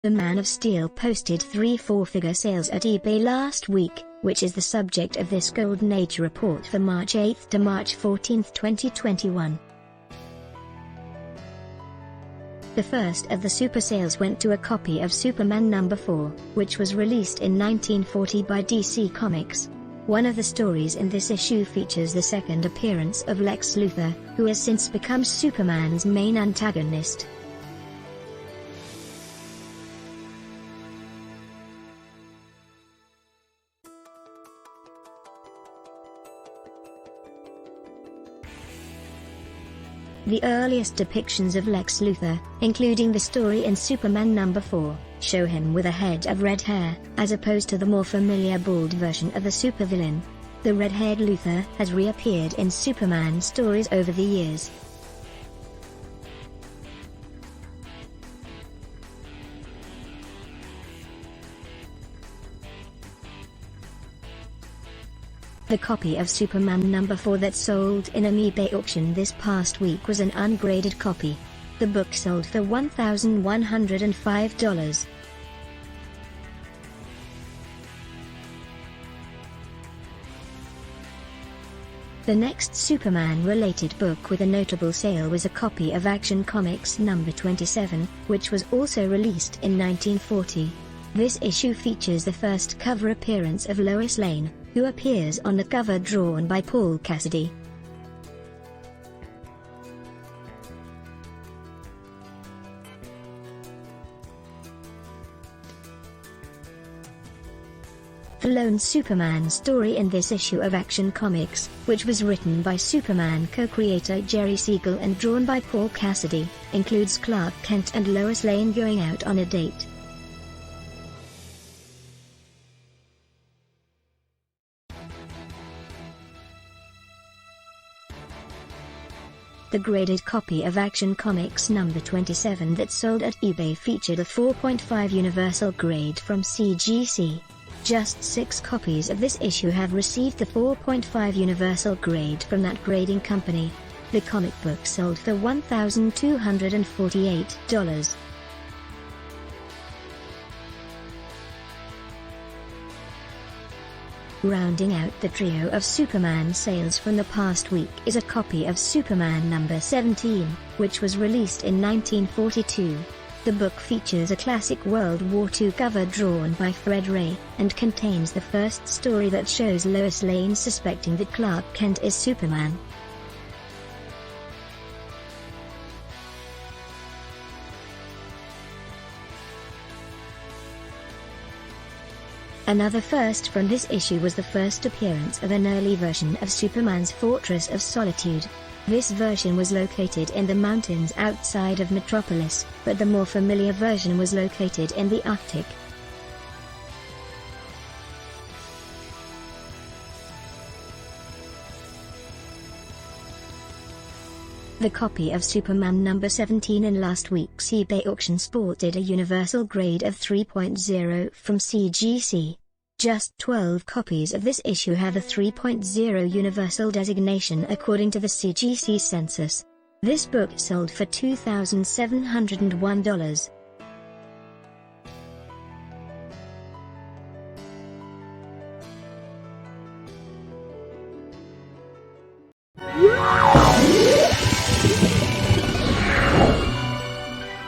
The Man of Steel posted 3 four-figure sales at eBay last week, which is the subject of this Golden Age report for March 8 to March 14, 2021. The first of the super sales went to a copy of Superman No. 4, which was released in 1940 by DC Comics. One of the stories in this issue features the second appearance of Lex Luthor, who has since become Superman's main antagonist. The earliest depictions of Lex Luthor, including the story in Superman No. 4, show him with a head of red hair, as opposed to the more familiar bald version of the supervillain. The red-haired Luthor has reappeared in Superman stories over the years. The copy of Superman No. 4 that sold in an eBay auction this past week was an ungraded copy. The book sold for $1,105. The next Superman-related book with a notable sale was a copy of Action Comics No. 27, which was also released in 1940. This issue features the first cover appearance of Lois Lane, who appears on the cover drawn by Paul Cassidy. The lone Superman story in this issue of Action Comics, which was written by Superman co-creator Jerry Siegel and drawn by Paul Cassidy, includes Clark Kent and Lois Lane going out on a date. The graded copy of Action Comics No. 27 that sold at eBay featured a 4.5 universal grade from CGC. Just 6 copies of this issue have received the 4.5 universal grade from that grading company. The comic book sold for $1,248. Rounding out the trio of Superman sales from the past week is a copy of Superman No. 17, which was released in 1942. The book features a classic World War II cover drawn by Fred Ray, and contains the first story that shows Lois Lane suspecting that Clark Kent is Superman. Another first from this issue was the first appearance of an early version of Superman's Fortress of Solitude. This version was located in the mountains outside of Metropolis, but the more familiar version was located in the Arctic. The copy of Superman No. 17 in last week's eBay auction sported a universal grade of 3.0 from CGC. Just 12 copies of this issue have a 3.0 universal designation according to the CGC census. This book sold for $2,701.